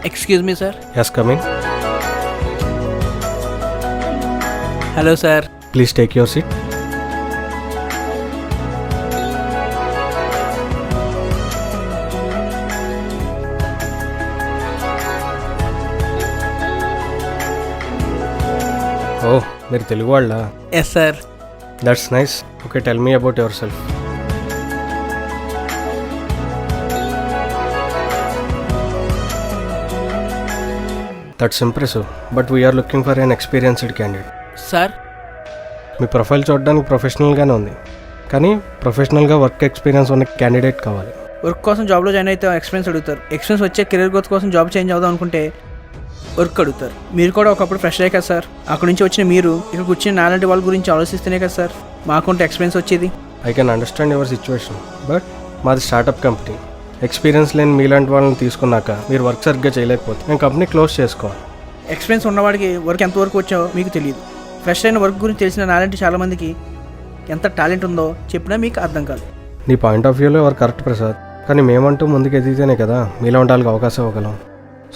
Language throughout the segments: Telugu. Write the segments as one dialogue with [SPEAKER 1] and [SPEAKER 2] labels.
[SPEAKER 1] Excuse me sir.
[SPEAKER 2] Yes, come in.
[SPEAKER 1] Hello sir.
[SPEAKER 2] Please take your seat. Oh, మీరు తెలుగు వాళ్ళ?
[SPEAKER 1] Yes sir.
[SPEAKER 2] That's nice. Okay, tell me about yourself. That's impressive, but we're looking for an experienced candidate.
[SPEAKER 1] Sir
[SPEAKER 2] మీ ప్రొఫైల్ చూడడానికి ప్రొఫెషనల్గానే ఉంది, కానీ ప్రొఫెషనల్గా వర్క్ ఎక్స్పీరియన్స్ ఉన్న క్యాండిడేట్ కావాలి.
[SPEAKER 1] వర్క్ కోసం జాబ్లో జాయిన్ అయితే ఎక్స్పీరియన్స్ అడుగుతారు. ఎక్స్పీరియన్స్ వచ్చే కెరీర్ గ్రోత్ కోసం జాబ్ చేంజ్ అవుదాం అనుకుంటే వర్క్ అడుగుతారు. మీరు కూడా ఒకప్పుడు ఫ్రెష్ అయ్యే కదా సార్. అక్కడి నుంచి వచ్చిన మీరు ఇక్కడికి వచ్చిన నాలాంటి వాళ్ళ గురించి ఆలోచిస్తేనే కదా సార్ మాకుంటే ఎక్స్పీరియన్స్ వచ్చేది.
[SPEAKER 2] I can understand your situation, but మాది స్టార్టప్ కంపెనీ. ఎక్స్పీరియన్స్ లేని మీలాంటి వాళ్ళని తీసుకున్నాక మీరు వర్క్ సరిగ్గా చేయలేకపోతే మేము కంపెనీ క్లోజ్ చేసుకోవాలి.
[SPEAKER 1] ఎక్స్పీరియన్స్ ఉన్నవాడికి వర్క్ ఎంతవరకు వచ్చావో మీకు తెలియదు. ఫ్రెష్ అయిన వర్క్ గురించి తెలిసిన నాలాంటి చాలామందికి ఎంత టాలెంట్ ఉందో చెప్పినా మీకు అర్థం కాదు.
[SPEAKER 2] నీ పాయింట్ ఆఫ్ వ్యూలో ఎవరు కరెక్ట్ ప్రసాద్, కానీ మేమంటూ ముందుకు ఎదిగితేనే కదా మీలో ఉండాలని అవకాశం ఇవ్వగలం.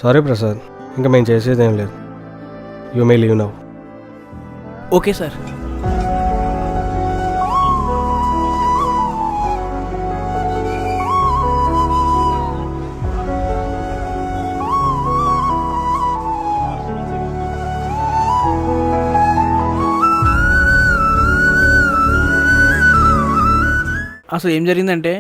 [SPEAKER 2] సారీ ప్రసాద్, ఇంకా మేము చేసేది ఏం లేదు. You may leave now.
[SPEAKER 1] Okay sir. అసలు ఏం జరిగిందంటే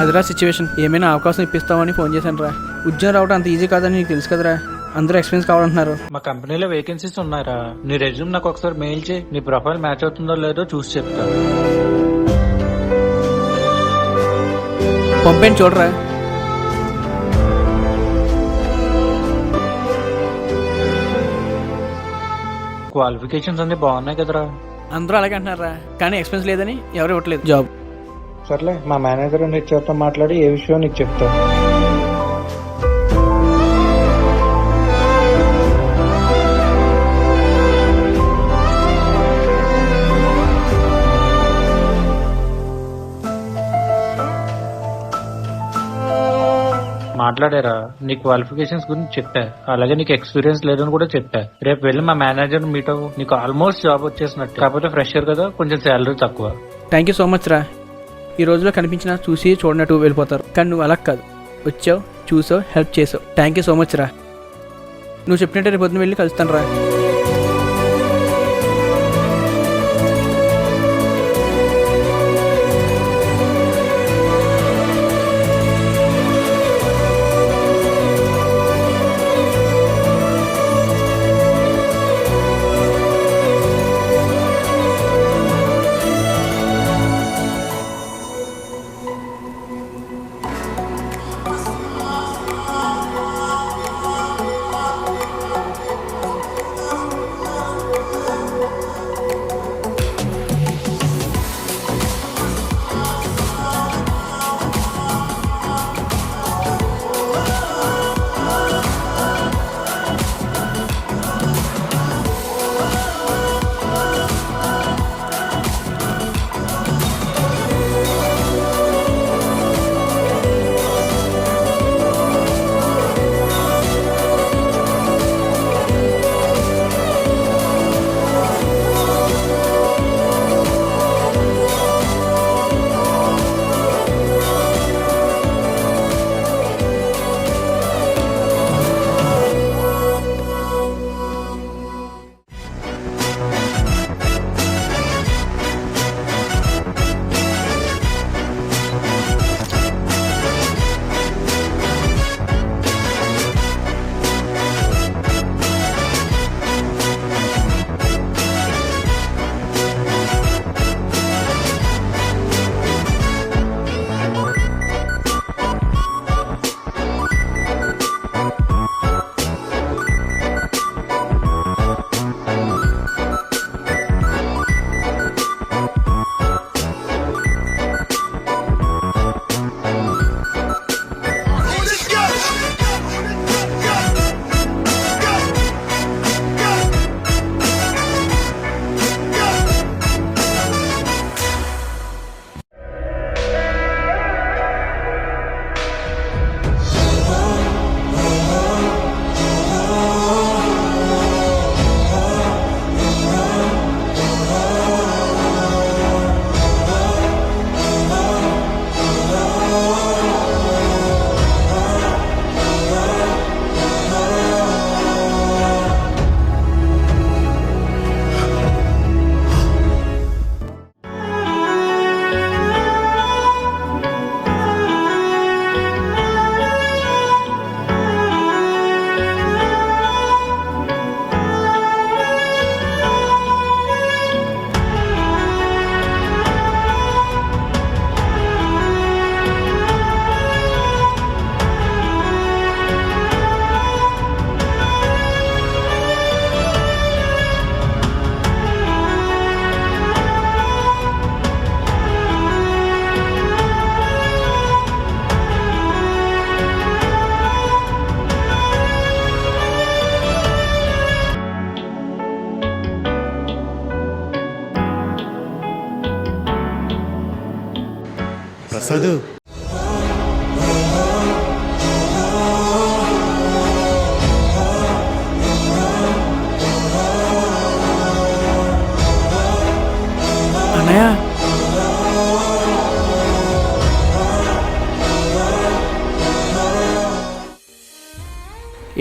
[SPEAKER 1] అదిరా సిచ్యువేషన్. ఏమైనా అవకాశం ఇప్పిస్తామని ఫోన్ చేశాను రా. ఉద్యోగం రావడం అంత ఈజీ కాదని నీకు తెలుసు కదరా. అందరూ ఎక్స్పీరియన్స్ కావాలంటున్నారు.
[SPEAKER 3] మా కంపెనీలో వేకెన్సీస్ ఉన్నాయరా. నీ రెజ్యూమ్ నాకు ఒకసారి మెయిల్ చేయి. నీ ప్రొఫైల్ మ్యాచ్ అవుతుందో లేదో చూసి చెప్తా.
[SPEAKER 1] పంపేంటి చూడరా.
[SPEAKER 3] క్వాలిఫికేషన్స్ అన్ని బాగున్నాయి కదరా.
[SPEAKER 1] అందరూ అలాగే అంటున్నారా, కానీ ఎక్స్పీరియన్స్ లేదని ఎవరు ఇవ్వట్లేదు జాబ్.
[SPEAKER 3] సర్లే, మా మేనేజర్ హెచ్ఆర్తో మాట్లాడి ఏ విషయం నీకు చెప్తా. మాట్లాడారా, నీ క్వాలిఫికేషన్స్ గురించి చెప్పా, అలాగే నీకు ఎక్స్పీరియన్స్ లేదని కూడా చెప్పా. రేపు వెళ్ళి మా మేనేజర్ మీట్ అవ్వు. నీకు ఆల్మోస్ట్ జాబ్ వచ్చేసినట్టు. కాకపోతే ఫ్రెషర్ కదా, కొంచెం శాలరీ తక్కువ.
[SPEAKER 1] థ్యాంక్ యూ సో మచ్ రా. ఈ రోజులో కనిపించినా చూసి చూడనట్టు వెళ్ళిపోతారు, కానీ నువ్వు అలా కాదు. వచ్చావు, చూసావు, హెల్ప్ చేసావు. థ్యాంక్ యూ సో మచ్ రా. నువ్వు చెప్పినట్టే రేపు పొద్దున వెళ్ళి కలుస్తాను రా.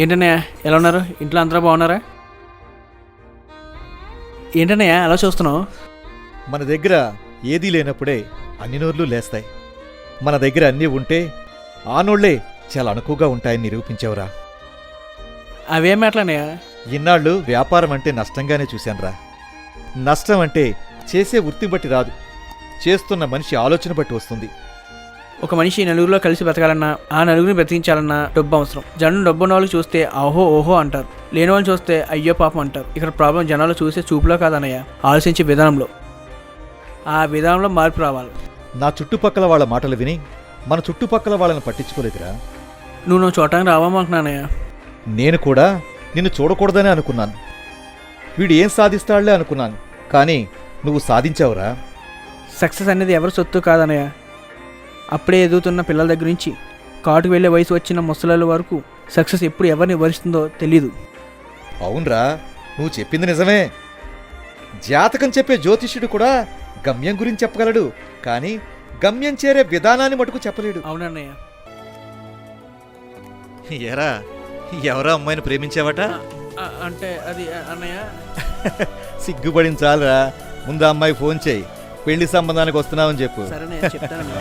[SPEAKER 1] ఏంటన్నయ్య ఎలా ఉన్నారు? ఇంట్లో అందరూ బాగున్నారా? ఏంటన్నయ్య అలా చూస్తున్నావు?
[SPEAKER 4] మన దగ్గర ఏదీ లేనప్పుడే అన్ని నోర్లు లేస్తాయి. మన దగ్గర అన్నీ ఉంటే ఆ నోళ్లే చాలా అణుకుగా ఉంటాయని నిరూపించావురా.
[SPEAKER 1] అవేం మాటలన్నయ్య?
[SPEAKER 4] ఇన్నాళ్ళు వ్యాపారం అంటే నష్టంగానే చూశానురా. నష్టం అంటే చేసే వృత్తి బట్టి రాదు, చేస్తున్న మనిషి ఆలోచన బట్టి వస్తుంది.
[SPEAKER 1] ఒక మనిషి నలుగురిలో కలిసి బ్రతకాలన్నా, ఆ నలుగురిని బ్రతికించాలన్నా డబ్బు అవసరం. జనం డబ్బు ఉన్న వాళ్ళు చూస్తే ఆహో ఓహో అంటారు, లేని వాళ్ళు చూస్తే అయ్యో పాపం అంటారు. ఇక్కడ ప్రాబ్లం జనాలు చూసే చూపులో కాదన్నయ్య, ఆలోచించే విధానంలో. ఆ విధానంలో మార్పు రావాలి.
[SPEAKER 4] నా చుట్టుపక్కల వాళ్ళ మాటలు విని మన చుట్టుపక్కల వాళ్ళని పట్టించుకోలేదురా.
[SPEAKER 1] నువ్వు చూడటానికి రావామంటున్నానయ్య.
[SPEAKER 4] నేను కూడా నిన్ను చూడకూడదనే అనుకున్నాను. వీడు ఏం సాధిస్తాడులే అనుకున్నాను, కానీ నువ్వు సాధించావురా.
[SPEAKER 1] సక్సెస్ అనేది ఎవరి సొత్తు కాదన్నయ్య. అప్పుడే ఎదుగుతున్న పిల్లల దగ్గర నుంచి కాటుకు వెళ్ళే వయసు వచ్చిన ముసలాళ్ళ వరకు సక్సెస్ ఎప్పుడు ఎవరిని వరిస్తుందో తెలీదు.
[SPEAKER 4] అవునరా, నువ్వు చెప్పింది నిజమే. జాతకం చెప్పే జ్యోతిష్యుడు కూడా గమ్యం గురించి చెప్పగలడు, కానీ గమ్యం చేరే విధానాన్ని మటుకు చెప్పలేడు.
[SPEAKER 1] అవునన్నయ్య.
[SPEAKER 4] ఏరా, ఎవరో అమ్మాయిని ప్రేమించావట?
[SPEAKER 1] అంటే అది అన్నయ్య.
[SPEAKER 4] సిగ్గుపడిన చాలరా, ముందు అమ్మాయి ఫోన్ చేయి, పెళ్లి సంబంధానికి వస్తున్నావని చెప్పు.
[SPEAKER 1] సరే చెప్తాను.